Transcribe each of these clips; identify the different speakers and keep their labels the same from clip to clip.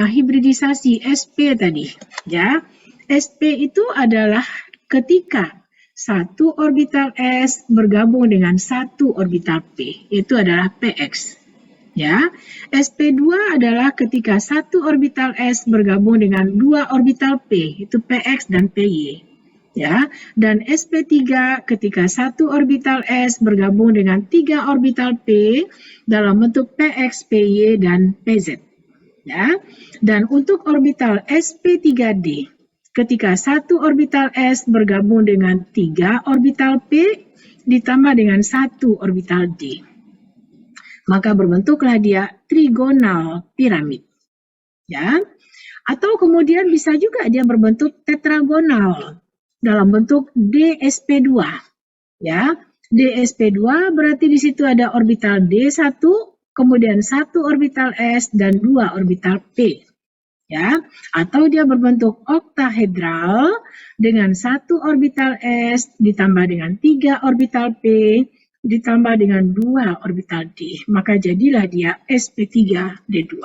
Speaker 1: hibridisasi SP tadi, ya. SP itu adalah ketika satu orbital S bergabung dengan satu orbital P, itu adalah PX. Ya, SP2 adalah ketika satu orbital S bergabung dengan dua orbital P, itu PX dan PY. Ya, dan SP3 ketika satu orbital S bergabung dengan tiga orbital P dalam bentuk PX, PY, dan PZ. Ya, dan untuk orbital SP3D, ketika satu orbital S bergabung dengan tiga orbital P ditambah dengan satu orbital D, maka berbentuklah dia trigonal piramid. Ya, atau kemudian bisa juga dia berbentuk tetragonal dalam bentuk DSP2. Ya, DSP2 berarti di situ ada orbital D1, kemudian satu orbital S dan dua orbital P. Ya, atau dia berbentuk oktahedral dengan satu orbital S ditambah dengan tiga orbital P ditambah dengan dua orbital D, maka jadilah dia sp3d2.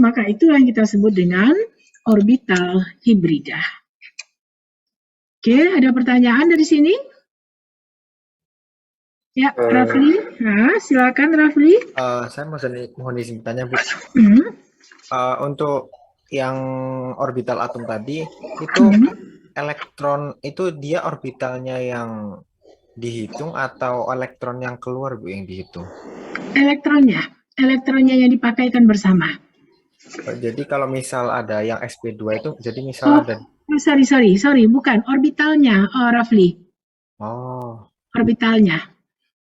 Speaker 1: Maka itulah yang kita sebut dengan orbital hibrida. Oke, ada pertanyaan dari sini? Ya, Rafli. Nah, silakan Rafli.
Speaker 2: Saya mohon izin bertanya, Bu. Untuk yang orbital atom tadi, itu elektron itu dia orbitalnya yang dihitung atau elektron yang keluar, Bu, yang dihitung?
Speaker 1: Elektronnya yang dipakaikan bersama.
Speaker 2: Jadi kalau misal ada yang sp2 itu, jadi misal ada...
Speaker 1: Sorry, bukan orbitalnya, Rafli. Orbitalnya.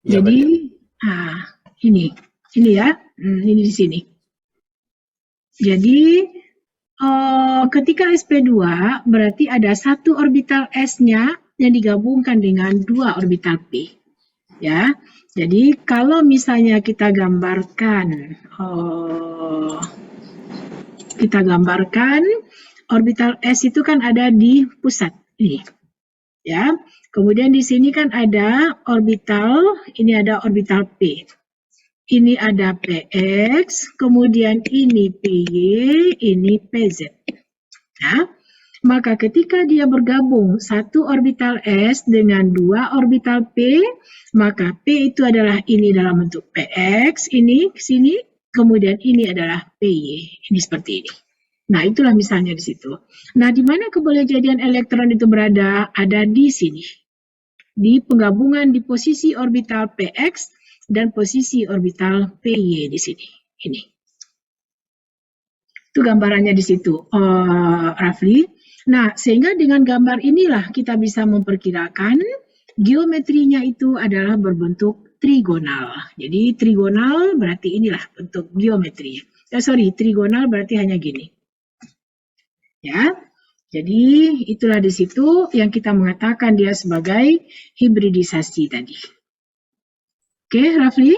Speaker 2: Ya,
Speaker 1: jadi, ini ya, ini di sini. Jadi, ketika sp2 berarti ada satu orbital S-nya yang digabungkan dengan dua orbital P. Ya, jadi kalau misalnya kita gambarkan orbital S itu kan ada di pusat ini. Ya, kemudian di sini kan ada orbital, ini ada orbital P. Ini ada PX, kemudian ini PY, ini PZ. Ya, maka ketika dia bergabung satu orbital S dengan dua orbital P, maka P itu adalah ini dalam bentuk PX, ini ke sini, kemudian ini adalah PY, ini seperti ini. Nah, itulah misalnya di situ. Nah, di mana kebolehjadian elektron itu berada? Ada di sini. Di penggabungan di posisi orbital PX dan posisi orbital PY di sini. Ini. Itu gambarannya di situ, Rafli. Nah, sehingga dengan gambar inilah kita bisa memperkirakan geometrinya itu adalah berbentuk trigonal. Jadi trigonal berarti inilah bentuk geometri. Trigonal berarti hanya gini. Ya, jadi itulah di situ yang kita mengatakan dia sebagai hibridisasi tadi. Oke, Rafli?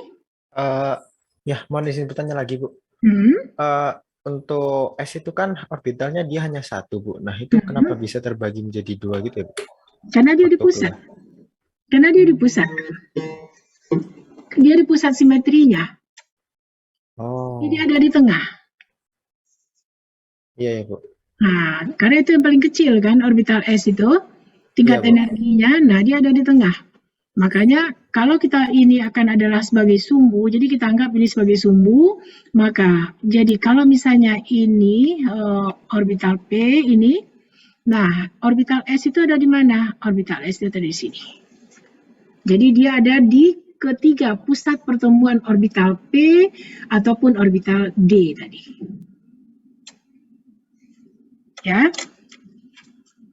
Speaker 2: Ya, mohon izin bertanya lagi, Bu. Untuk S itu kan orbitalnya dia hanya satu, Bu. Nah, itu kenapa bisa terbagi menjadi dua gitu ya, Bu?
Speaker 1: Karena dia di pusat. Karena dia di pusat. Dia di pusat simetrinya. Jadi ada di tengah.
Speaker 2: Iya, ya, Bu.
Speaker 1: Nah, karena itu yang paling kecil kan, orbital S itu, tingkat energinya, nah dia ada di tengah. Makanya kalau kita ini akan adalah sebagai sumbu, jadi kita anggap ini sebagai sumbu, maka jadi kalau misalnya ini orbital P ini, nah orbital S itu ada di mana? Orbital S itu ada di sini. Jadi dia ada di ketiga pusat pertemuan orbital P ataupun orbital D tadi. Ya.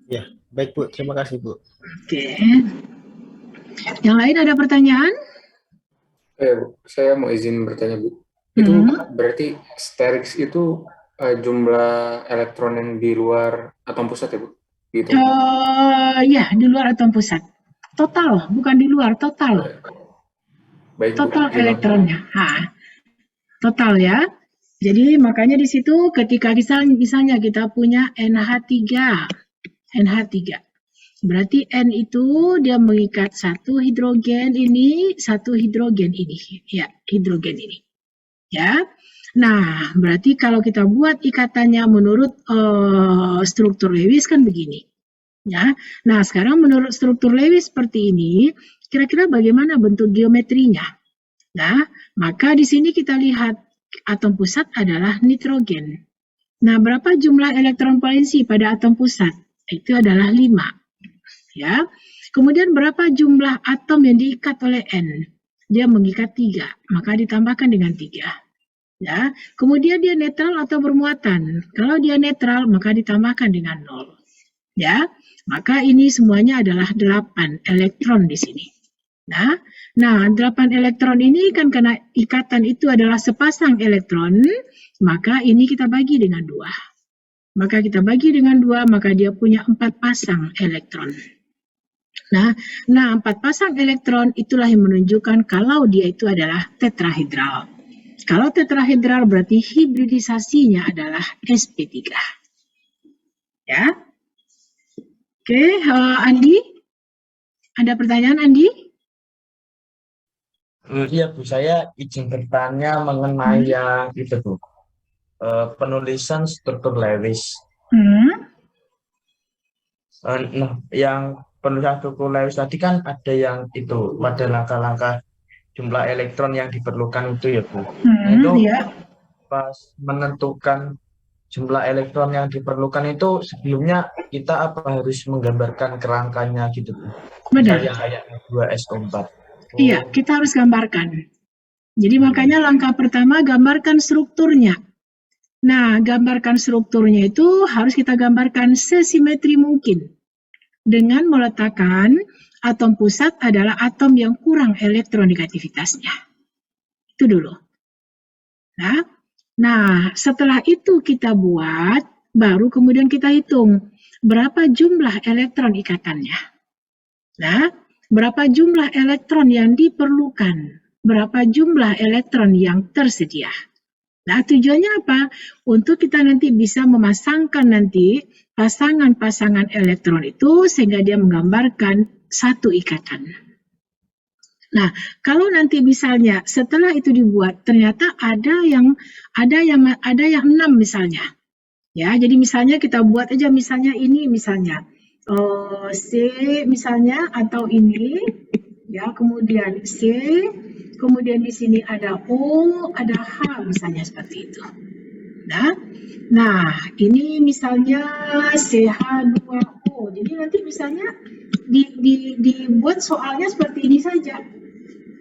Speaker 2: Ya, baik Bu, terima kasih Bu.
Speaker 1: Oke. Yang lain ada pertanyaan?
Speaker 3: Bu, saya mau izin bertanya Bu. Itu berarti sterix itu jumlah elektron yang di luar atom pusat ya Bu? Gitu.
Speaker 1: Ya, di luar atom pusat. Total, bukan di luar, total.
Speaker 3: Baik,
Speaker 1: total elektronnya. Total ya. Jadi makanya di situ ketika misalnya kita punya NH3. Berarti N itu dia mengikat satu hidrogen ini, satu hidrogen ini. Ya, hidrogen ini. Ya. Nah, berarti kalau kita buat ikatannya menurut struktur Lewis kan begini. Ya. Nah, sekarang menurut struktur Lewis seperti ini, kira-kira bagaimana bentuk geometrinya? Nah, maka di sini kita lihat atom pusat adalah nitrogen. Nah, berapa jumlah elektron valensi pada atom pusat? Itu adalah 5. Ya. Kemudian berapa jumlah atom yang diikat oleh N? Dia mengikat 3, maka ditambahkan dengan 3. Ya. Kemudian dia netral atau bermuatan. Kalau dia netral, maka ditambahkan dengan 0. Ya. Maka ini semuanya adalah 8 elektron di sini. Nah, 8 elektron ini kan karena ikatan itu adalah sepasang elektron, maka ini kita bagi dengan 2. Maka kita bagi dengan 2, maka dia punya 4 pasang elektron. Nah, 4 pasang elektron itulah yang menunjukkan kalau dia itu adalah tetrahedral. Kalau tetrahedral berarti hibridisasinya adalah sp3. Ya. Oke, Andi? Ada pertanyaan, Andi?
Speaker 4: Iya Bu, saya izin bertanya mengenai yang itu Bu, penulisan struktur Lewis. Nah, yang penulisan struktur Lewis tadi kan ada yang itu pada langkah-langkah jumlah elektron yang diperlukan itu ya Bu. Itu
Speaker 1: Ya.
Speaker 4: pas menentukan jumlah elektron yang diperlukan itu sebelumnya kita apa harus menggambarkan kerangkanya gitu Bu?
Speaker 1: Benar.
Speaker 4: Misalnya kayak 2SO4.
Speaker 1: Iya, kita harus gambarkan. Jadi makanya langkah pertama gambarkan strukturnya. Nah, gambarkan strukturnya itu harus kita gambarkan sesimetri mungkin. Dengan meletakkan atom pusat adalah atom yang kurang elektronegativitasnya. Itu dulu. Nah, setelah itu kita buat, baru kemudian kita hitung berapa jumlah elektron ikatannya. Nah, berapa jumlah elektron yang diperlukan, berapa jumlah elektron yang tersedia. Nah, tujuannya apa? Untuk kita nanti bisa memasangkan nanti pasangan-pasangan elektron itu sehingga dia menggambarkan satu ikatan. Nah, kalau nanti misalnya setelah itu dibuat ternyata ada yang 6 misalnya. Ya, jadi misalnya kita buat aja misalnya ini misalnya C misalnya atau ini ya, kemudian C, kemudian di sini ada O, ada H misalnya seperti itu. Nah, ini misalnya CH2O. Jadi nanti misalnya dibuat soalnya seperti ini saja.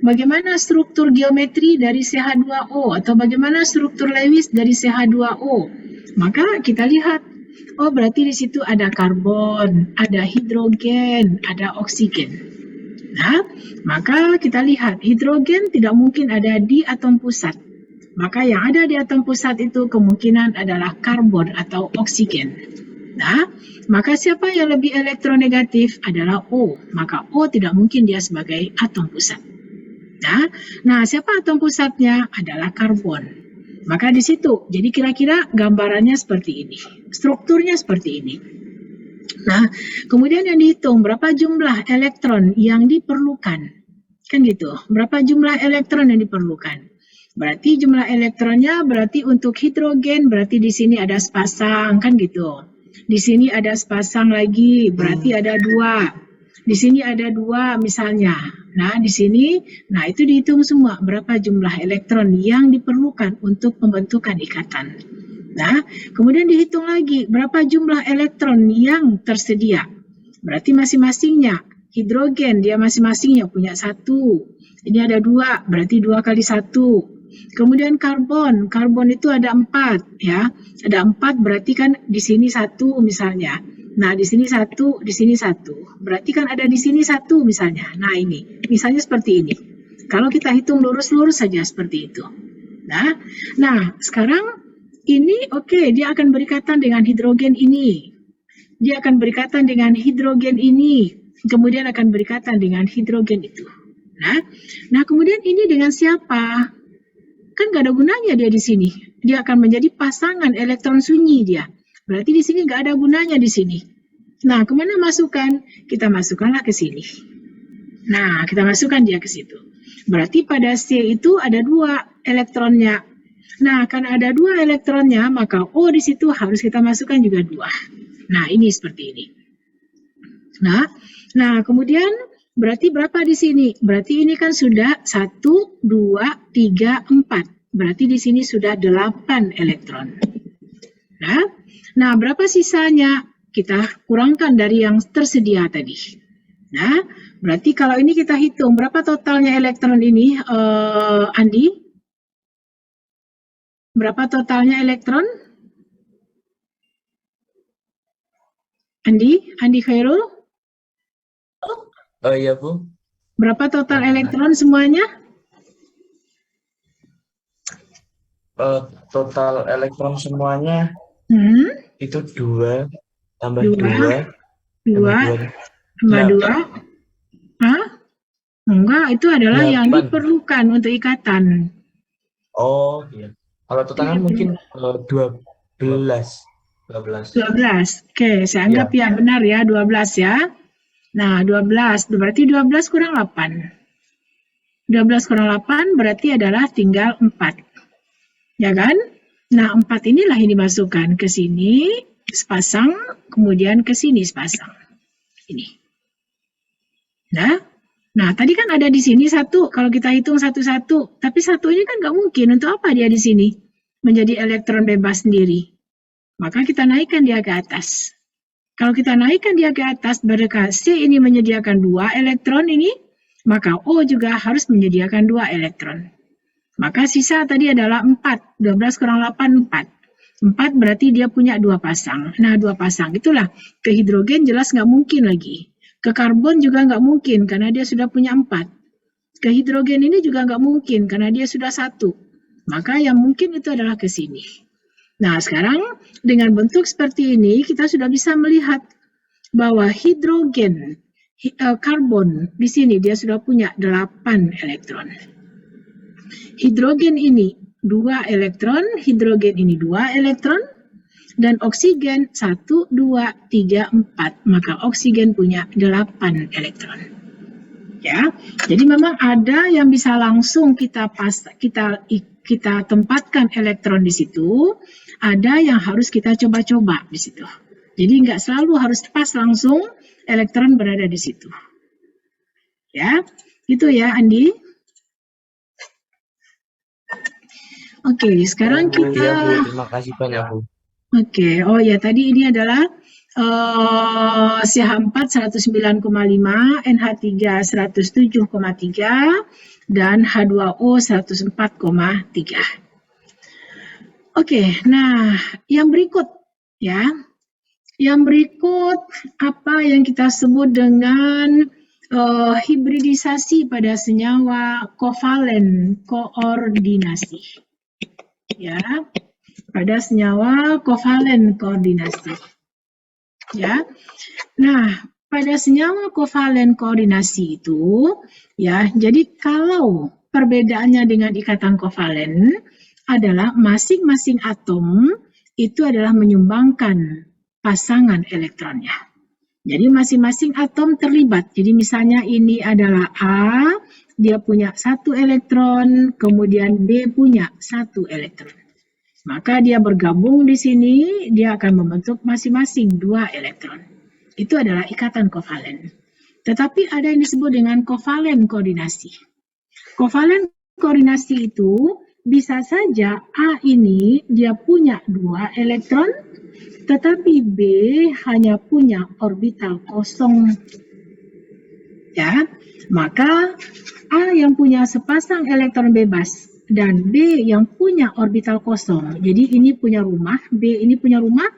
Speaker 1: Bagaimana struktur geometri dari CH2O atau bagaimana struktur Lewis dari CH2O? Maka kita lihat, oh berarti di situ ada karbon, ada hidrogen, ada oksigen. Nah, maka kita lihat hidrogen tidak mungkin ada di atom pusat. Maka yang ada di atom pusat itu kemungkinan adalah karbon atau oksigen. Nah, maka siapa yang lebih elektronegatif adalah O. Maka O tidak mungkin dia sebagai atom pusat. Nah, siapa atom pusatnya? Adalah karbon. Maka di situ, jadi kira-kira gambarannya seperti ini. Strukturnya seperti ini. Nah, kemudian yang dihitung berapa jumlah elektron yang diperlukan. Kan gitu, berapa jumlah elektron yang diperlukan. Berarti jumlah elektronnya berarti untuk hidrogen berarti di sini ada sepasang, kan gitu. Di sini ada sepasang lagi, berarti ada 2. Di sini ada 2 misalnya. Nah, di sini, nah itu dihitung semua berapa jumlah elektron yang diperlukan untuk pembentukan ikatan. Nah, kemudian dihitung lagi berapa jumlah elektron yang tersedia. Berarti masing-masingnya, hidrogen dia masing-masingnya punya 1. Ini ada 2, berarti 2 kali 1. Kemudian karbon itu ada 4 ya. Ada 4 berarti kan di sini 1 misalnya. Nah, di sini 1, di sini 1. Berarti kan ada di sini 1 misalnya. Nah, ini. Misalnya seperti ini. Kalau kita hitung lurus-lurus saja seperti itu. Nah, sekarang ini oke, dia akan berikatan dengan hidrogen ini. Dia akan berikatan dengan hidrogen ini. Kemudian akan berikatan dengan hidrogen itu. Nah, kemudian ini dengan siapa? Kan nggak ada gunanya dia di sini. Dia akan menjadi pasangan elektron sunyi dia. Berarti di sini nggak ada gunanya di sini. Nah, kemana masukkan? Kita masukkanlah ke sini. Nah, kita masukkan dia ke situ. Berarti pada C itu ada 2 elektronnya. Nah, karena ada 2 elektronnya, maka O di situ harus kita masukkan juga 2. Nah, ini seperti ini. Nah, kemudian berarti berapa di sini? Berarti ini kan sudah 1, 2, 3, 4. Berarti di sini sudah 8 elektron. Nah, berapa sisanya? Kita kurangkan dari yang tersedia tadi. Nah, berarti kalau ini kita hitung, berapa totalnya elektron ini, Andi? Berapa totalnya elektron? Andi Khairul?
Speaker 4: Oh iya Bu.
Speaker 1: Berapa total elektron semuanya?
Speaker 4: Total elektron semuanya itu 2 tambah 2
Speaker 1: tambah 2. Hah? Enggak, itu adalah yang diperlukan untuk ikatan.
Speaker 4: Oh iya. Kalau totalnya mungkin 12.
Speaker 1: Oke, saya anggap ya benar ya, 12 ya. Nah, 12, berarti 12 kurang 8. 12 kurang 8 berarti adalah tinggal 4. Ya kan? Nah, 4 inilah yang dimasukkan ke sini, sepasang, kemudian ke sini sepasang. Ini. Nah, tadi kan ada di sini 1, kalau kita hitung satu-satu, tapi 1 ini kan nggak mungkin, untuk apa dia di sini? Menjadi elektron bebas sendiri. Maka kita naikkan dia ke atas. Kalau kita naikkan dia ke atas, berarti C ini menyediakan 2 elektron ini, maka O juga harus menyediakan 2 elektron. Maka sisa tadi adalah 4. 12 kurang 8, 4. 4 berarti dia punya 2 pasang. Nah, 2 pasang itulah. Ke hidrogen jelas nggak mungkin lagi. Ke karbon juga nggak mungkin karena dia sudah punya 4. Ke hidrogen ini juga nggak mungkin karena dia sudah 1. Maka yang mungkin itu adalah ke sini. Nah, sekarang dengan bentuk seperti ini kita sudah bisa melihat bahwa hidrogen, karbon di sini dia sudah punya 8 elektron. Hidrogen ini 2 elektron, hidrogen ini 2 elektron, dan oksigen 1, 2, 3, 4. Maka oksigen punya 8 elektron. Ya, jadi memang ada yang bisa langsung kita tempatkan elektron di situ, ada yang harus kita coba-coba di situ. Jadi nggak selalu harus pas langsung elektron berada di situ. Ya, gitu ya Andi. Oke, sekarang kita.
Speaker 4: Ya, Bu. Terima kasih banyak Bu.
Speaker 1: Oke, oh ya tadi ini adalah CH4 109,5, NH3 107,3, dan H2O 104,3. Oke, nah yang berikut ya. Yang berikut apa yang kita sebut dengan hibridisasi pada senyawa kovalen koordinasi. Ya, pada senyawa kovalen koordinasi. Ya. Nah, pada senyawa kovalen koordinasi itu ya, jadi kalau perbedaannya dengan ikatan kovalen adalah masing-masing atom itu adalah menyumbangkan pasangan elektronnya. Jadi masing-masing atom terlibat. Jadi misalnya ini adalah A, dia punya 1 elektron, kemudian B punya 1 elektron. Maka dia bergabung di sini, dia akan membentuk masing-masing 2 elektron. Itu adalah ikatan kovalen. Tetapi ada yang disebut dengan kovalen koordinasi. Kovalen koordinasi itu bisa saja A ini dia punya 2 elektron, tetapi B hanya punya orbital kosong. Ya, maka A yang punya sepasang elektron bebas dan B yang punya orbital kosong. Jadi ini punya rumah, B ini punya rumah,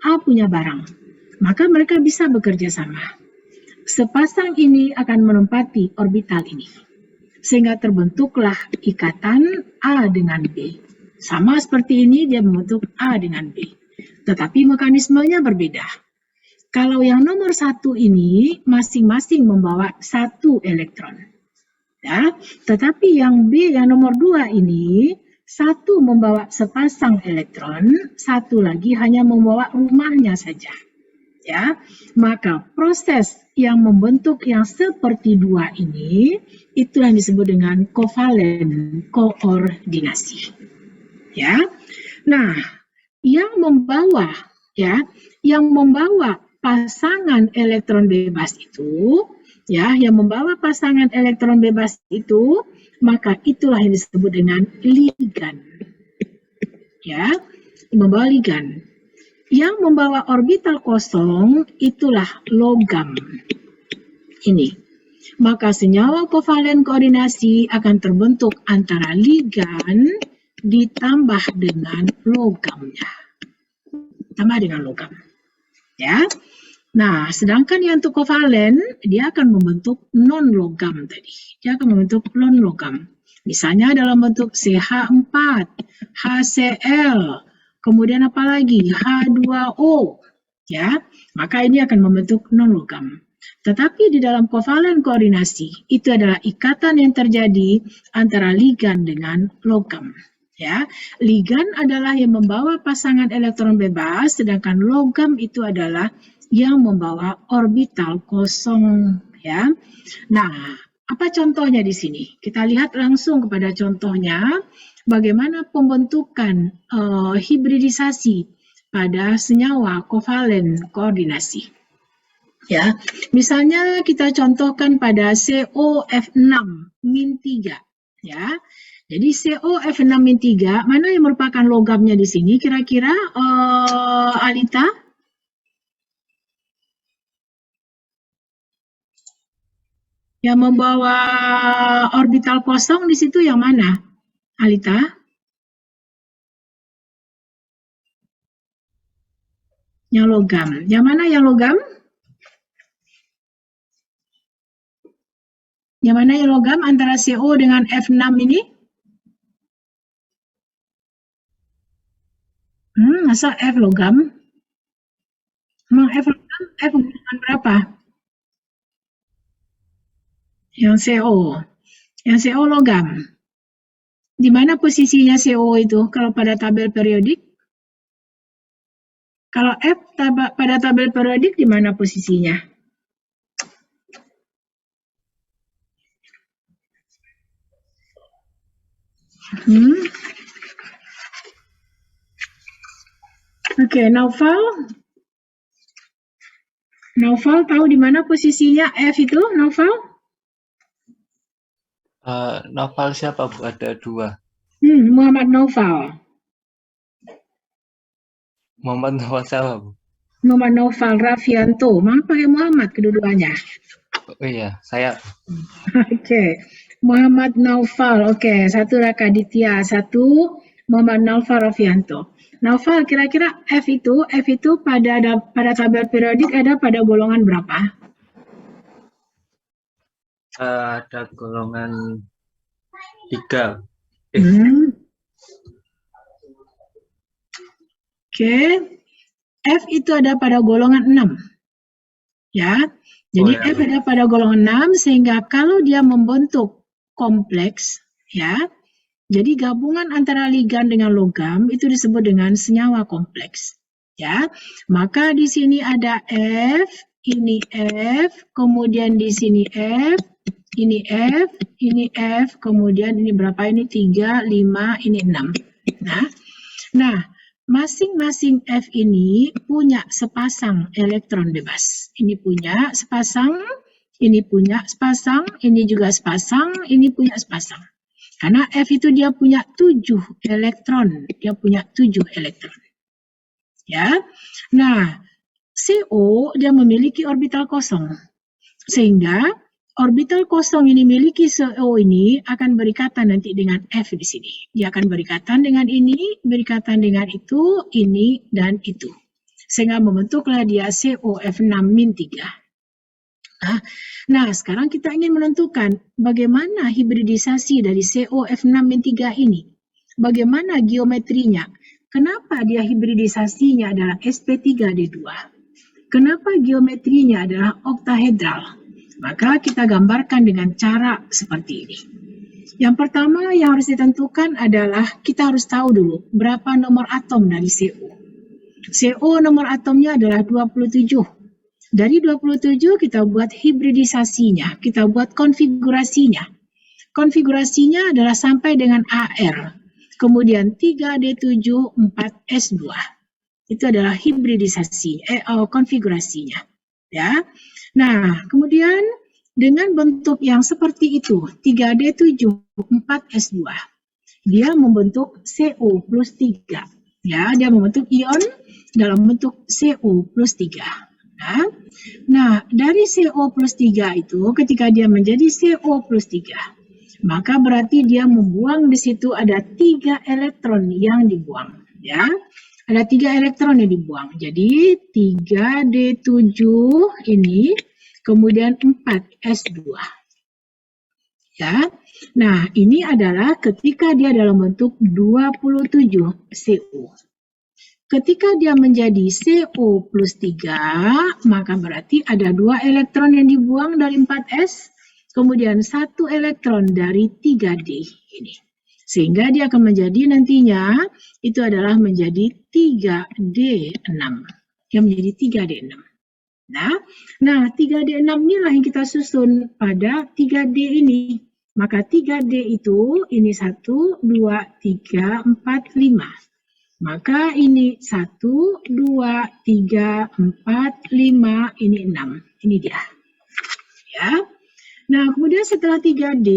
Speaker 1: A punya barang. Maka mereka bisa bekerja sama. Sepasang ini akan menempati orbital ini. Sehingga terbentuklah ikatan A dengan B. Sama seperti ini dia membentuk A dengan B. Tetapi mekanismenya berbeda. Kalau yang nomor 1 ini masing-masing membawa 1 elektron. Ya, tetapi yang B yang nomor 2 ini 1 membawa sepasang elektron, 1 lagi hanya membawa rumahnya saja. Ya, maka proses yang membentuk yang seperti 2 ini itu yang disebut dengan kovalen koordinasi. Ya. Nah, yang membawa pasangan elektron bebas itu, yang membawa pasangan elektron bebas itu, maka itulah yang disebut dengan ligan. Ya, membawa ligan. Yang membawa orbital kosong itulah logam. Ini. Maka senyawa kovalen koordinasi akan terbentuk antara ligan ditambah dengan logamnya. Tambah dengan logam. Ya. Nah, sedangkan yang untuk kovalen, dia akan membentuk non-logam tadi. Dia akan membentuk non-logam. Misalnya dalam bentuk CH4, HCl, kemudian apa lagi? H2O. Ya, maka ini akan membentuk non-logam. Tetapi di dalam kovalen koordinasi, itu adalah ikatan yang terjadi antara ligan dengan logam. Ya, ligan adalah yang membawa pasangan elektron bebas, sedangkan logam itu adalah yang membawa orbital kosong. Ya, nah, apa contohnya di sini? Kita lihat langsung kepada contohnya, bagaimana pembentukan hibridisasi pada senyawa kovalen koordinasi. Ya, misalnya kita contohkan pada COF6-3, ya. Jadi COF6-3 mana yang merupakan logamnya di sini? Kira-kira Alita? Yang membawa orbital kosong di situ yang mana? Alita? Yang logam. Yang mana yang logam? Yang mana yang logam antara CO dengan F6 ini? Masa F logam? Emang F logam, F golongan berapa? Yang CO. Yang CO logam. Di mana posisinya CO itu kalau pada tabel periodik? Kalau F pada tabel periodik di mana posisinya? Oke, Naufal tahu di mana posisinya F itu, Naufal?
Speaker 5: Naufal siapa, Bu? Ada dua.
Speaker 1: Muhammad Naufal.
Speaker 5: Muhammad Naufal siapa, Bu?
Speaker 1: Muhammad Naufal Rafianto. Mana pakai Muhammad kedua-duanya?
Speaker 5: Oh iya, saya.
Speaker 1: Oke. Muhammad Naufal. Oke, satu Raka Ditya, satu Muhammad Naufal Rafianto. Naufal, kira-kira F itu pada tabel periodik ada pada golongan berapa?
Speaker 5: Ada golongan 3.
Speaker 1: Oke. F itu ada pada golongan 6. Ya. Jadi F ada pada golongan 6 sehingga kalau dia membentuk kompleks, ya. Jadi gabungan antara ligan dengan logam itu disebut dengan senyawa kompleks. Ya. Maka di sini ada F, ini F, kemudian di sini F, ini F, ini F, kemudian ini berapa ini? 3, 5, ini 6. Nah, masing-masing F ini punya sepasang elektron bebas. Ini punya sepasang, ini punya sepasang, ini juga sepasang, ini punya sepasang. Karena F itu dia punya 7 elektron. Dia punya 7 elektron. Ya. Nah, CO dia memiliki orbital kosong. Sehingga orbital kosong ini miliki CO ini akan berikatan nanti dengan F di sini. Dia akan berikatan dengan ini, berikatan dengan itu, ini, dan itu. Sehingga membentuklah dia COF6-3. Nah, sekarang kita ingin menentukan bagaimana hibridisasi dari COF6-3 ini. Bagaimana geometrinya? Kenapa dia hibridisasinya adalah sp3d2? Kenapa geometrinya adalah oktahedral? Maka kita gambarkan dengan cara seperti ini. Yang pertama yang harus ditentukan adalah kita harus tahu dulu berapa nomor atom dari CO. CO nomor atomnya adalah 27. Dari 27 kita buat hibridisasinya, kita buat konfigurasinya. Konfigurasinya adalah sampai dengan AR. kemudian 3D7 4S2. Itu adalah hibridisasi, konfigurasinya. Ya. Nah, kemudian dengan bentuk yang seperti itu, 3D7 4S2, dia membentuk CO plus 3. Ya, dia membentuk ion dalam bentuk CO plus 3. Nah, dari CO plus 3 itu, ketika dia menjadi CO plus 3, maka berarti dia membuang di situ ada 3 elektron yang dibuang. Ya, ada 3 elektron yang dibuang. Jadi 3D7 ini, kemudian 4S2. Ya, nah ini adalah ketika dia dalam bentuk 27 CO. Ketika dia menjadi CO plus 3, maka berarti ada 2 elektron yang dibuang dari 4S, kemudian 1 elektron dari 3D ini. Sehingga dia akan menjadi nantinya, itu adalah menjadi 3D6. Yang menjadi 3D6. Nah 3D6 inilah yang kita susun pada 3D ini. Maka 3D itu, ini 1, 2, 3, 4, 5. Maka ini 1, 2, 3, 4, 5, ini 6. Ini dia. Ya. Nah, kemudian setelah 3D,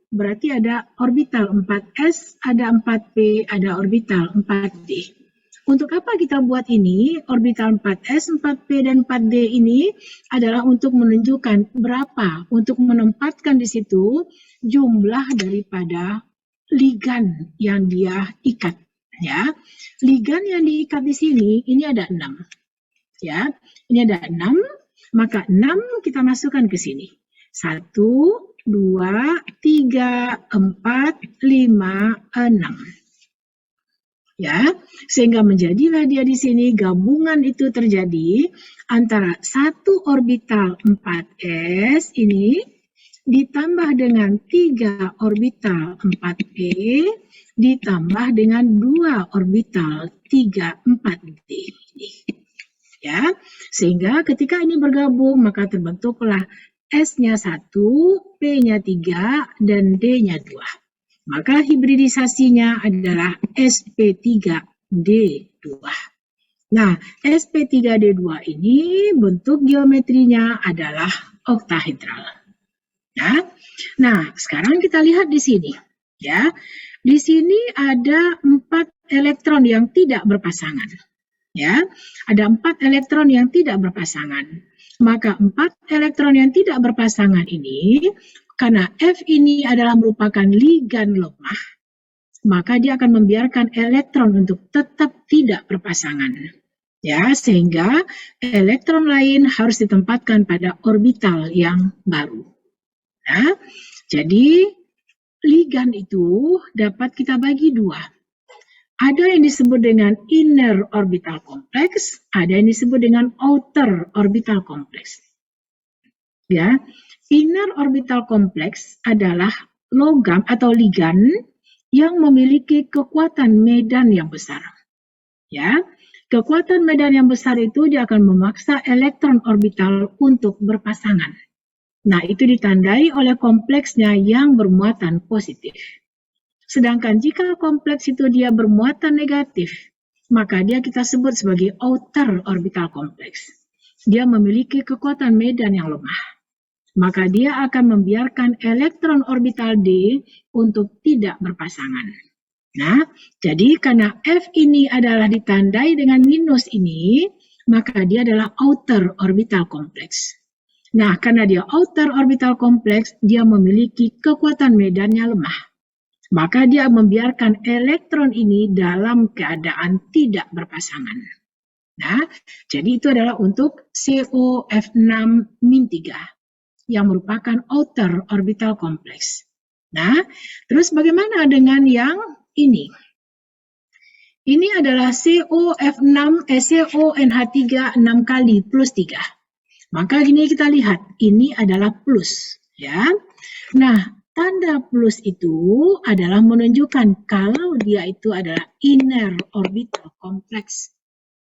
Speaker 1: berarti ada orbital 4S, ada 4P, ada orbital 4D. Untuk apa kita buat ini? Orbital 4S, 4P, dan 4D ini adalah untuk menunjukkan berapa, untuk menempatkan di situ jumlah daripada ligan yang dia ikat. Ya, ligan yang diikat di sini ini ada 6. Ya, ini ada 6, maka 6 kita masukkan ke sini. 1, 2, 3, 4, 5, 6. Ya, sehingga menjadilah dia di sini gabungan itu terjadi antara satu orbital 4S ini ditambah dengan 3 orbital 4P ditambah dengan 2 orbital 3, 4D ini. Ya, sehingga ketika ini bergabung maka terbentuklah S-nya 1, P-nya 3, dan D-nya 2. Maka hibridisasinya adalah sp3d2. Nah, sp3d2 ini bentuk geometrinya adalah oktahedral. Ya. Nah, sekarang kita lihat di sini. Ya, di sini ada 4 elektron yang tidak berpasangan. Ya, ada 4 elektron yang tidak berpasangan. Maka 4 elektron yang tidak berpasangan ini, karena F ini adalah merupakan ligan lemah, maka dia akan membiarkan elektron untuk tetap tidak berpasangan. Ya, sehingga elektron lain harus ditempatkan pada orbital yang baru. Nah, jadi ligan itu dapat kita bagi 2. Ada yang disebut dengan inner orbital complex, ada yang disebut dengan outer orbital complex. Ya, inner orbital complex adalah logam atau ligan yang memiliki kekuatan medan yang besar. Ya, kekuatan medan yang besar itu dia akan memaksa elektron orbital untuk berpasangan. Nah, itu ditandai oleh kompleksnya yang bermuatan positif. Sedangkan jika kompleks itu dia bermuatan negatif, maka dia kita sebut sebagai outer orbital complex. Dia memiliki kekuatan medan yang lemah. Maka dia akan membiarkan elektron orbital D untuk tidak berpasangan. Nah, jadi karena F ini adalah ditandai dengan minus ini, maka dia adalah outer orbital complex. Nah, karena dia outer orbital complex, dia memiliki kekuatan medannya lemah. Maka dia membiarkan elektron ini dalam keadaan tidak berpasangan. Nah, jadi itu adalah untuk COF6-3 yang merupakan outer orbital complex. Nah, terus bagaimana dengan yang ini? Ini adalah CONH3 6 kali plus 3. Maka ini kita lihat, ini adalah plus. Ya. Nah, tanda plus itu adalah menunjukkan kalau dia itu adalah inner orbital complex.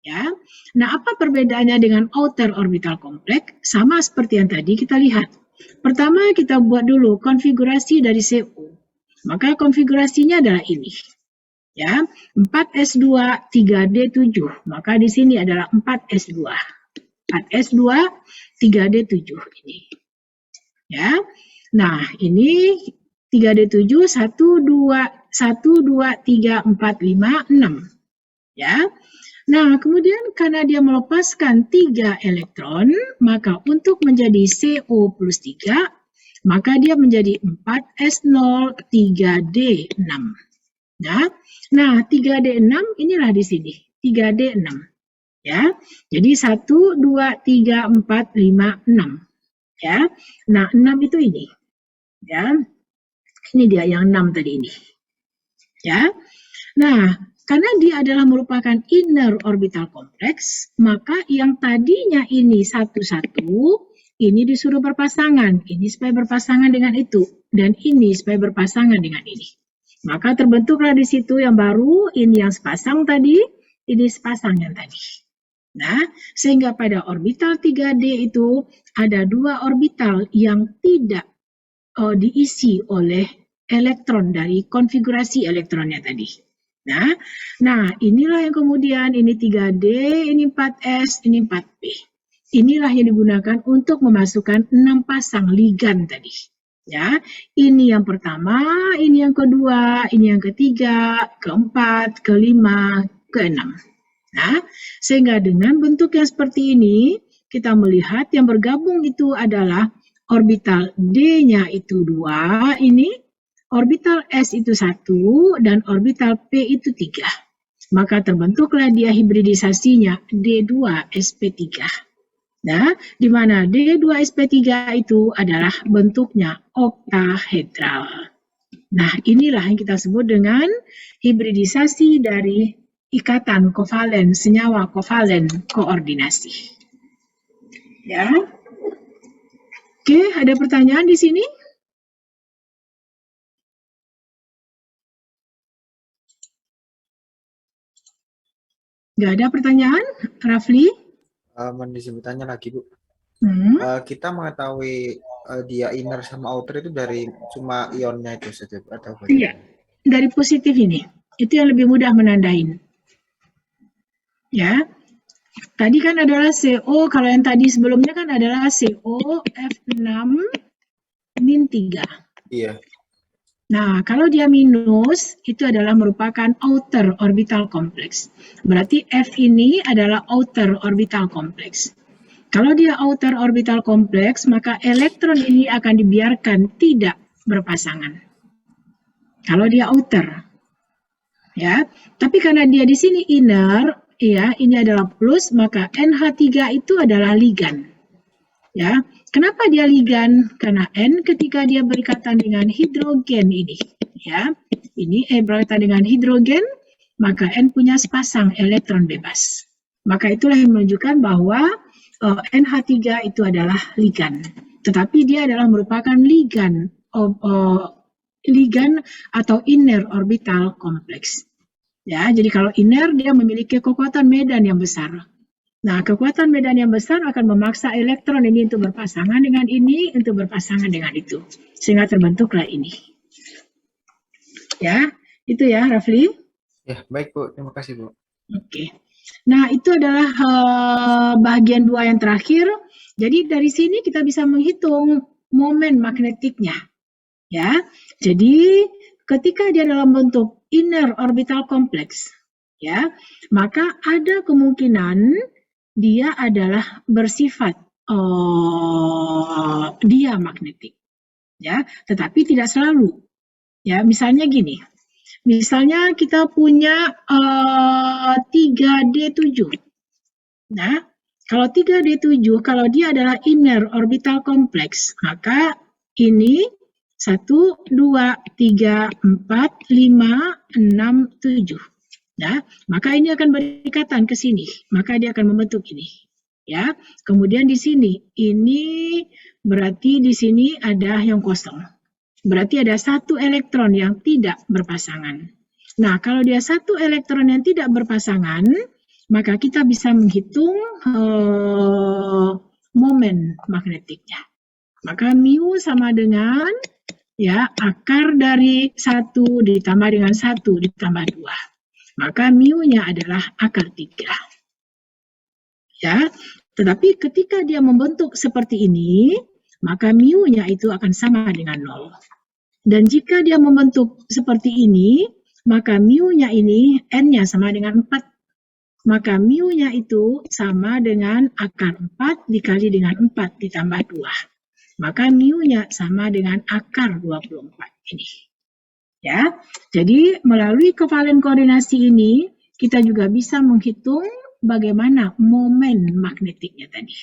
Speaker 1: Ya. Nah, apa perbedaannya dengan outer orbital complex? Sama seperti yang tadi kita lihat. Pertama, kita buat dulu konfigurasi dari CO. Maka konfigurasinya adalah ini. Ya, 4s2 3d7. Maka di sini adalah 4s2. 4s2 3d7 ini. Ya. Nah, ini 3d7 1 2 3 4 5 6. Ya. Nah, kemudian karena dia melepaskan 3 elektron, maka untuk menjadi CO plus 3, maka dia menjadi 4s0 3d6. Nah, 3d6 inilah di sini, 3d6. Ya. Jadi 1 2 3 4 5 6. Ya. Nah, 6 itu ini. Ya. Ini dia yang 6 tadi ini. Ya. Nah, karena dia adalah merupakan inner orbital complex, maka yang tadinya ini satu-satu, ini disuruh berpasangan. Ini supaya berpasangan dengan itu. Dan ini supaya berpasangan dengan ini. Maka terbentuklah di situ yang baru, ini yang sepasang tadi, ini sepasang yang tadi. Nah, sehingga pada orbital 3D itu ada 2 orbital yang tidak diisi oleh elektron dari konfigurasi elektronnya tadi. Nah, inilah yang kemudian ini 3D, ini 4S, ini 4P. Inilah yang digunakan untuk memasukkan 6 pasang ligan tadi. Ya, ini yang pertama, ini yang kedua, ini yang ketiga, keempat, kelima, keenam. Nah, sehingga dengan bentuk yang seperti ini, kita melihat yang bergabung itu adalah orbital D-nya itu 2, ini orbital S itu 1, dan orbital P itu 3. Maka terbentuklah dia hibridisasinya D2sp3. Nah, di mana D2sp3 itu adalah bentuknya oktahedral. Nah, inilah yang kita sebut dengan hibridisasi dari ikatan kovalen, senyawa kovalen koordinasi. Ya. Oke, ada pertanyaan di sini? Nggak ada pertanyaan, Rafli?
Speaker 2: Disebutnya lagi, Bu. Kita mengetahui dia inner sama outer itu dari cuma ionnya itu saja, atau bagaimana?
Speaker 1: Iya, dari positif ini. Itu yang lebih mudah menandain. Ya. Tadi kan adalah CO, kalau yang tadi sebelumnya kan adalah CO F6 min 3.
Speaker 2: Iya.
Speaker 1: Nah, kalau dia minus, itu adalah merupakan outer orbital complex. Berarti F ini adalah outer orbital complex. Kalau dia outer orbital complex, maka elektron ini akan dibiarkan tidak berpasangan. Kalau dia outer. Ya, tapi karena dia di sini inner, ya, ini adalah plus, maka NH3 itu adalah ligan. Ya, kenapa dia ligan? Karena N ketika dia berikatan dengan hidrogen ini, ya, ini berikatan dengan hidrogen, maka N punya sepasang elektron bebas. Maka itulah yang menunjukkan bahwa NH3 itu adalah ligan. Tetapi dia adalah merupakan ligan, ligan atau inner orbital complex. Ya, jadi kalau inner dia memiliki kekuatan medan yang besar. Nah, kekuatan medan yang besar akan memaksa elektron ini untuk berpasangan dengan ini, untuk berpasangan dengan itu. Sehingga terbentuklah ini. Ya, itu ya, Rafli.
Speaker 2: Ya, baik, Bu. Terima kasih, Bu.
Speaker 1: Oke. Nah, itu adalah bagian 2 yang terakhir. Jadi dari sini kita bisa menghitung momen magnetiknya. Ya, jadi ketika dia dalam bentuk inner orbital complex, ya, maka ada kemungkinan dia adalah bersifat diamagnetik, ya, tetapi tidak selalu. Ya, misalnya gini, misalnya kita punya 3D7. Nah, kalau 3D7, kalau dia adalah inner orbital complex, maka ini 1, 2, 3, 4, 5, 6, 7. Nah, maka ini akan berikatan ke sini, maka dia akan membentuk ini. Ya, kemudian di sini, ini berarti di sini ada yang kosong. Berarti ada 1 elektron yang tidak berpasangan. Nah, kalau dia 1 elektron yang tidak berpasangan, maka kita bisa menghitung momen magnetiknya. Maka mu sama dengan ya, akar dari 1 ditambah dengan 1 ditambah 2. Maka mu-nya adalah akar 3. Ya, tetapi ketika dia membentuk seperti ini, maka mu-nya itu akan sama dengan 0. Dan jika dia membentuk seperti ini, maka mu-nya ini n-nya sama dengan 4. Maka mu-nya itu sama dengan akar 4 dikali dengan 4 ditambah 2. Maka mu-nya sama dengan akar 24 ini. Ya, jadi melalui kovalen koordinasi ini, kita juga bisa menghitung bagaimana momen magnetiknya tadi.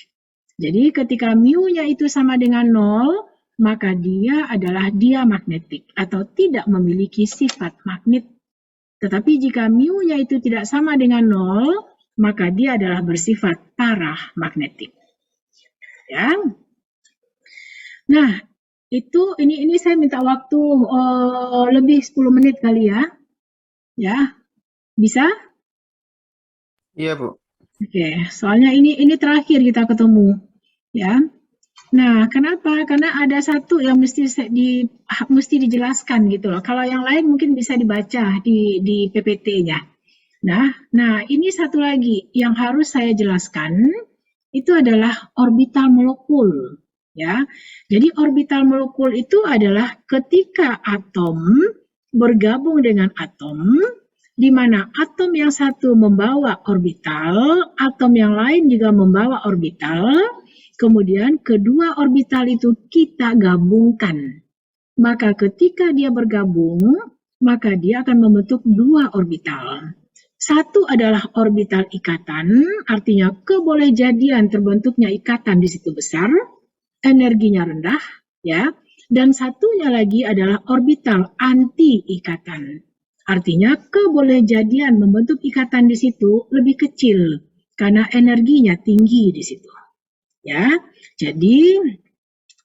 Speaker 1: Jadi ketika mu-nya itu sama dengan 0, maka dia adalah diamagnetik atau tidak memiliki sifat magnet. Tetapi jika mu-nya itu tidak sama dengan 0, maka dia adalah bersifat paramagnetik. Ya. Nah, itu ini saya minta waktu lebih 10 menit kali ya. Ya. Bisa?
Speaker 2: Iya, Bu.
Speaker 1: Oke, soalnya ini terakhir kita ketemu. Ya. Nah, kenapa? Karena ada satu yang mesti dijelaskan gitu loh. Kalau yang lain mungkin bisa dibaca di PPT-nya. Nah, ini satu lagi yang harus saya jelaskan, itu adalah orbital molekul. Ya, jadi orbital molekul itu adalah ketika atom bergabung dengan atom, di mana atom yang satu membawa orbital, atom yang lain juga membawa orbital. Kemudian kedua orbital itu kita gabungkan. Maka ketika dia bergabung, maka dia akan membentuk 2 orbital. Satu adalah orbital ikatan, artinya kebolehjadian terbentuknya ikatan di situ besar, energinya rendah, ya. Dan satunya lagi adalah orbital anti ikatan. Artinya kebolehjadian membentuk ikatan di situ lebih kecil karena energinya tinggi di situ. Ya, jadi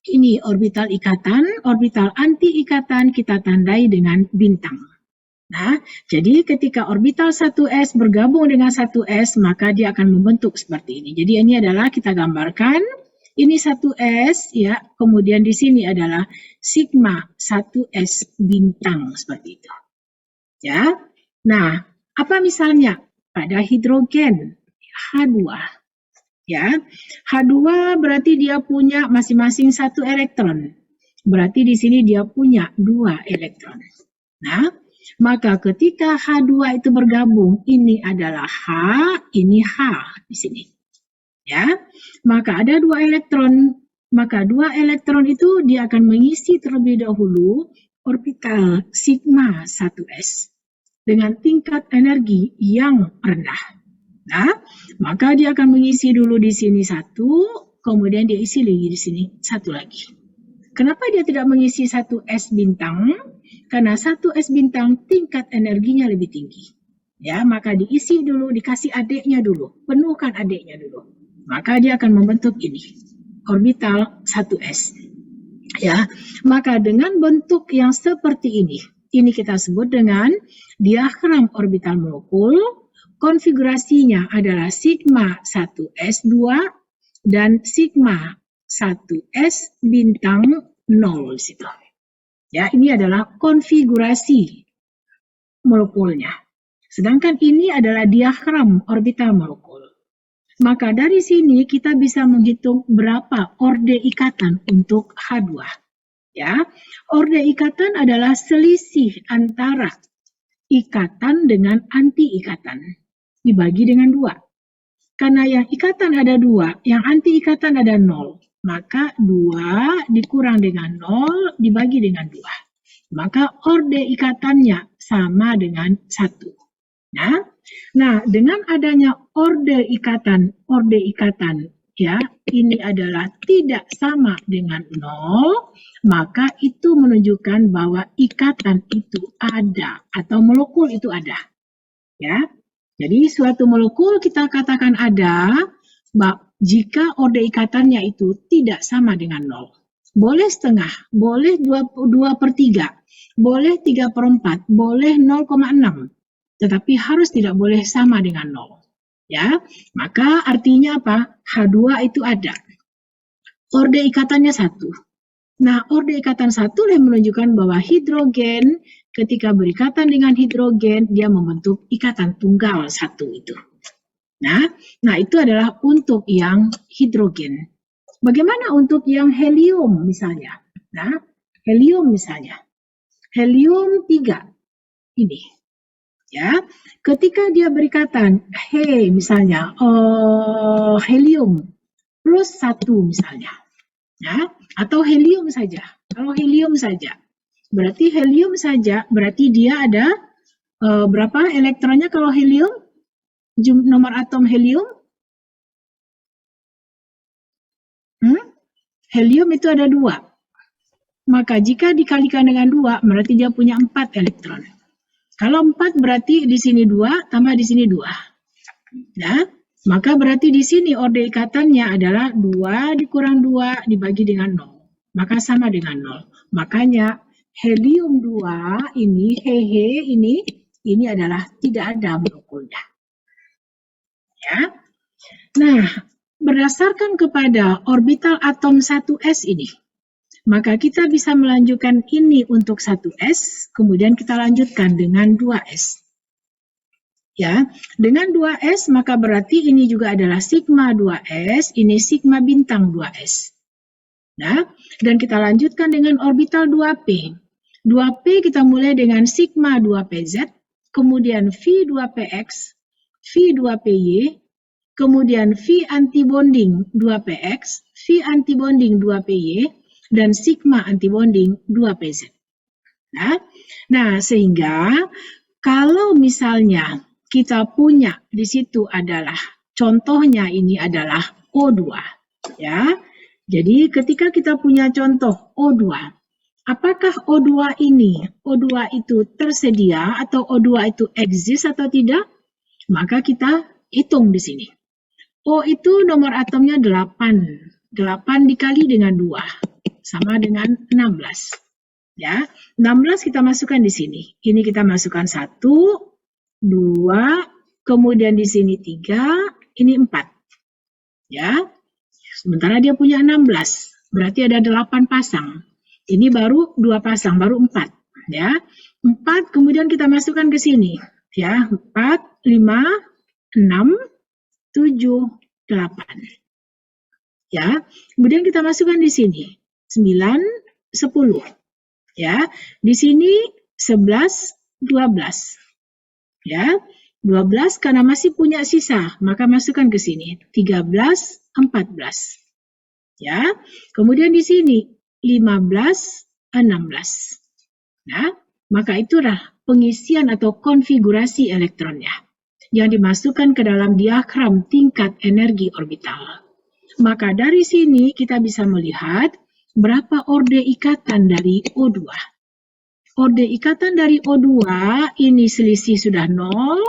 Speaker 1: ini orbital ikatan, orbital anti ikatan kita tandai dengan bintang. Nah, jadi ketika orbital 1s bergabung dengan 1s, maka dia akan membentuk seperti ini. Jadi ini adalah kita gambarkan, ini 1s, ya, kemudian di sini adalah sigma 1s bintang seperti itu. Ya, nah, apa misalnya pada hidrogen H2. Ya, H2 berarti dia punya masing-masing 1 elektron. Berarti di sini dia punya 2 elektron. Nah, maka ketika H2 itu bergabung, ini adalah H, ini H di sini. Ya, maka ada 2 elektron. Maka 2 elektron itu dia akan mengisi terlebih dahulu orbital sigma 1s dengan tingkat energi yang rendah. Nah, maka dia akan mengisi dulu di sini 1, kemudian dia isi lagi di sini 1 lagi. Kenapa dia tidak mengisi 1s bintang? Karena 1s bintang tingkat energinya lebih tinggi. Ya, maka diisi dulu, dikasih adiknya dulu, penuhkan adiknya dulu. Maka dia akan membentuk ini, orbital 1s. Ya, maka dengan bentuk yang seperti ini kita sebut dengan diagram orbital molekul. Konfigurasinya adalah sigma 1s2 dan sigma 1s bintang 0 di situ. Ya, ini adalah konfigurasi molekulnya. Sedangkan ini adalah diagram orbital molekul. Maka dari sini kita bisa menghitung berapa orde ikatan untuk H2. Ya, orde ikatan adalah selisih antara ikatan dengan anti ikatan. Dibagi dengan 2. Karena yang ikatan ada 2, yang anti ikatan ada 0. Maka 2 dikurang dengan 0 dibagi dengan 2. Maka orde ikatannya sama dengan 1. Nah, dengan adanya orde ikatan, ya, ini adalah tidak sama dengan 0, maka itu menunjukkan bahwa ikatan itu ada atau molekul itu ada. Ya. Jadi suatu molekul kita katakan ada jika orde ikatannya itu tidak sama dengan 0. Boleh setengah, boleh 2/3, boleh 3/4, boleh 0,6. Tetapi harus tidak boleh sama dengan 0. Ya, maka artinya apa? H2 itu ada. Orde ikatannya 1. Nah, orde ikatan 1 menunjukkan bahwa hidrogen ketika berikatan dengan hidrogen, dia membentuk ikatan tunggal 1 itu. Nah, itu adalah untuk yang hidrogen. Bagaimana untuk yang helium misalnya? Nah, helium misalnya. Helium 3 ini. Ya, ketika dia berikatan, misalnya, helium plus 1 misalnya. Ya, atau helium saja. Kalau helium saja. Berarti helium saja, berarti dia ada berapa elektronnya kalau helium? Nomor atom helium? Helium itu ada 2. Maka jika dikalikan dengan 2, berarti dia punya 4 elektron. Kalau 4 berarti di sini 2, tambah di sini 2. Ya, maka berarti di sini orde ikatannya adalah 2 dikurang 2 dibagi dengan 0. Maka sama dengan 0. Makanya helium 2 ini, ini adalah tidak ada molekulnya. Ya. Nah, berdasarkan kepada orbital atom 1s ini, maka kita bisa melanjutkan ini untuk 1s, kemudian kita lanjutkan dengan 2s. Ya, dengan 2s maka berarti ini juga adalah sigma 2s, ini sigma bintang 2s. Nah, dan kita lanjutkan dengan orbital 2p. 2p kita mulai dengan sigma 2pz, kemudian v2px, v2py, kemudian V antibonding 2px, V antibonding 2py, dan sigma antibonding 2pz. Nah, sehingga kalau misalnya kita punya di situ adalah contohnya ini adalah O2, ya. Jadi ketika kita punya contoh O2, apakah O2 itu tersedia atau O2 itu exist atau tidak? Maka kita hitung di sini. O itu nomor atomnya 8. 8 dikali dengan 2. Sama dengan 16. Ya, 16 kita masukkan di sini. Ini kita masukkan 1, 2, kemudian di sini 3, ini 4. Ya, sementara dia punya 16. Berarti ada 8 pasang. Ini baru 2 pasang, baru 4. Ya, 4 kemudian kita masukkan ke sini. Ya, 4, 5, 6, 7, 8. Ya, kemudian kita masukkan di sini 9, 10. Ya, di sini 11, 12. Ya, 12 karena masih punya sisa, maka masukkan ke sini 13, 14. Ya, kemudian di sini 15, 16. Nah, maka itulah pengisian atau konfigurasi elektronnya yang dimasukkan ke dalam diagram tingkat energi orbital. Maka dari sini kita bisa melihat berapa orde ikatan dari O2. Orde ikatan dari O2 ini selisih sudah 0,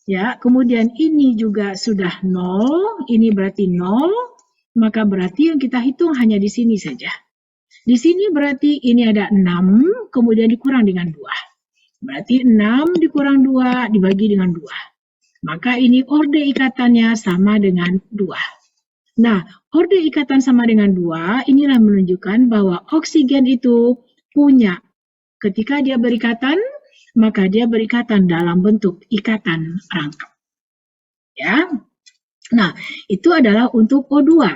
Speaker 1: ya. Kemudian ini juga sudah 0, ini berarti 0, maka berarti yang kita hitung hanya di sini saja. Di sini berarti ini ada 6, kemudian dikurang dengan 2. Berarti 6 dikurang 2 dibagi dengan 2. Maka ini orde ikatannya sama dengan 2. Nah, orde ikatan sama dengan 2, inilah menunjukkan bahwa oksigen itu punya, ketika dia berikatan, maka dia berikatan dalam bentuk ikatan rangkap. Ya. Nah, itu adalah untuk O2.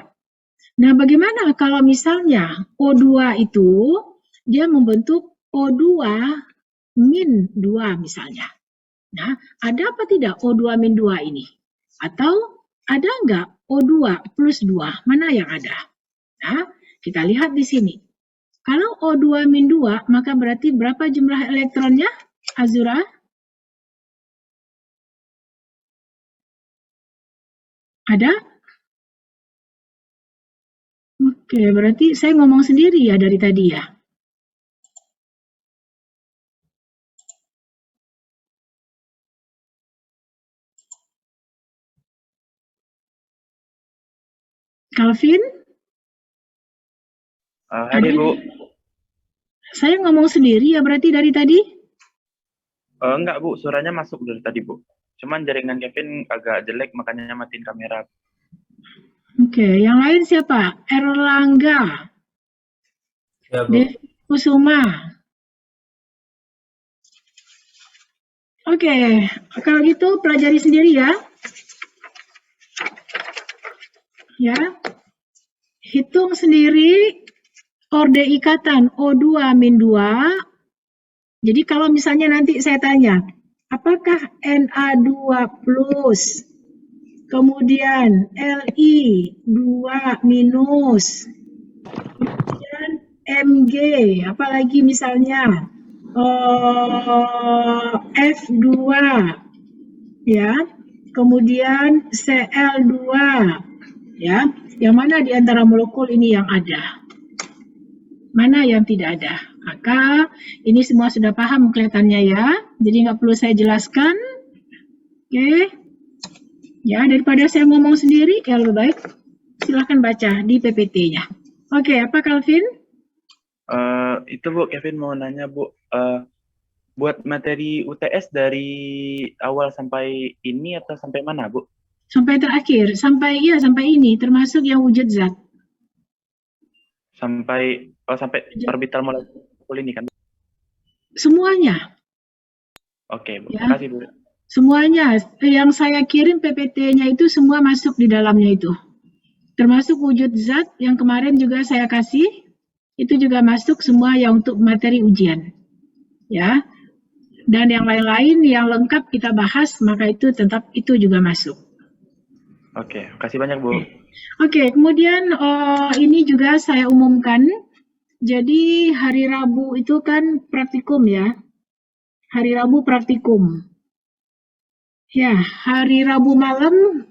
Speaker 1: Nah, bagaimana kalau misalnya O2 itu dia membentuk O2 min 2 misalnya. Nah, ada apa tidak O2 min 2 ini? Atau ada enggak O2 plus 2? Mana yang ada? Nah, kita lihat di sini. Kalau O2 min 2, maka berarti berapa jumlah elektronnya, Azura? Ada? Oke, berarti saya ngomong sendiri ya dari tadi ya. Calvin?
Speaker 4: Hai Bu.
Speaker 1: Saya ngomong sendiri ya berarti dari tadi?
Speaker 4: Enggak Bu, suaranya masuk dari tadi Bu. Cuman jaringan Kevin agak jelek makanya matiin kamera.
Speaker 1: Oke, yang lain siapa? Erlangga.
Speaker 3: Ya, Bu.
Speaker 1: Devi Kusuma. Oke, kalau gitu pelajari sendiri ya. Ya. Hitung sendiri orde ikatan O2-2. Jadi kalau misalnya nanti saya tanya, apakah Na2+, kemudian Li2-, kemudian Mg, apalagi misalnya F2, ya, kemudian Cl2, ya, yang mana di antara molekul ini yang ada? Mana yang tidak ada? Maka ini semua sudah paham kelihatannya ya, jadi nggak perlu saya jelaskan. Oke, ya daripada saya ngomong sendiri, ya lebih baik silahkan baca di PPT-nya. Oke, apa Calvin?
Speaker 6: Itu Bu, Kevin mau nanya Bu, buat materi UTS dari awal sampai ini atau sampai mana Bu?
Speaker 1: Sampai terakhir, sampai ini, termasuk yang wujud zat.
Speaker 6: Sampai orbital molekul ini kan?
Speaker 1: Semuanya.
Speaker 6: Oke Bu,
Speaker 1: Ya.
Speaker 6: makasih Bu.
Speaker 1: Semuanya, yang saya kirim PPT-nya itu semua masuk di dalamnya itu. Termasuk wujud zat yang kemarin juga saya kasih, itu juga masuk semua yang untuk materi ujian. Ya. Dan yang lain-lain yang lengkap kita bahas, maka itu tetap itu juga masuk.
Speaker 6: Oke, kasih banyak Bu.
Speaker 1: Oke, kemudian ini juga saya umumkan. Jadi hari Rabu itu kan praktikum ya. Hari Rabu praktikum. Ya, hari Rabu malam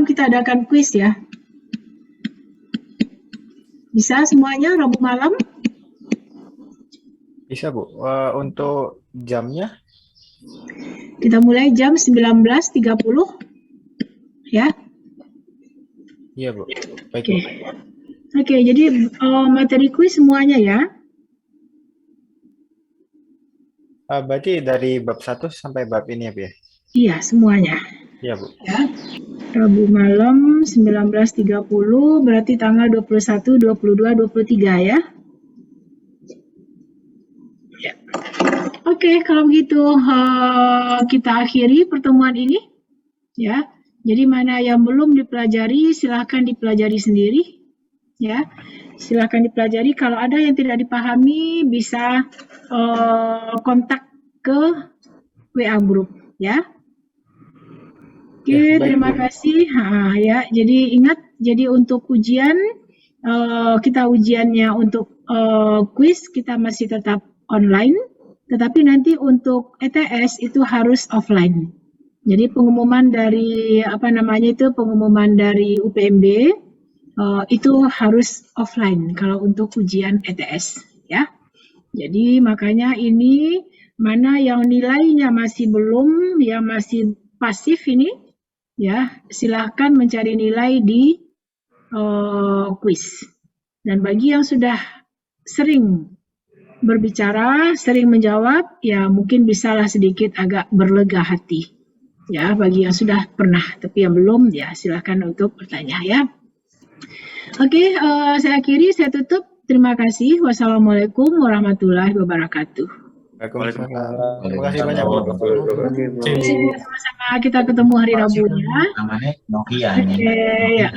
Speaker 1: kita adakan kuis ya. Bisa semuanya Rabu malam?
Speaker 2: Bisa Bu. Untuk jamnya?
Speaker 1: Kita mulai jam 19.30 ya.
Speaker 2: Iya Bu. Baik
Speaker 1: Oke.
Speaker 2: Bu.
Speaker 1: Oke, jadi materi kuis semuanya ya.
Speaker 2: Berarti dari bab 1 sampai bab ini ya Bu ya?
Speaker 1: Iya, semuanya.
Speaker 2: Iya Bu.
Speaker 1: Ya. Rabu malam 19.30 berarti tanggal 21, 22, 23 ya. Ya. Oke, kalau begitu kita akhiri pertemuan ini ya. Jadi mana yang belum dipelajari silahkan dipelajari sendiri ya. Silahkan dipelajari, kalau ada yang tidak dipahami bisa kontak ke WA group ya. Oke,
Speaker 2: Ya, baik,
Speaker 1: terima
Speaker 2: Bu.
Speaker 1: kasih. Ya, jadi ingat, jadi untuk ujian kita ujiannya untuk kuis kita masih tetap online, tetapi nanti untuk ETS itu harus offline. Jadi pengumuman dari pengumuman dari UPMB itu harus offline kalau untuk ujian ETS ya. Jadi makanya ini mana yang nilainya masih belum, yang masih pasif ini ya, silahkan mencari nilai di kuis. Dan bagi yang sudah sering berbicara, sering menjawab, ya mungkin bisalah sedikit agak berlega hati. Ya, bagi yang sudah pernah, tapi yang belum, ya silahkan untuk bertanya ya. Oke, saya akhiri, saya tutup. Terima kasih. Wassalamualaikum warahmatullahi wabarakatuh.
Speaker 2: Waalaikumsalam. Terima kasih banyak Bu.
Speaker 1: Sama-sama, kita ketemu hari Rabu ya.
Speaker 7: Namanya Nokia.
Speaker 1: Oke, ya.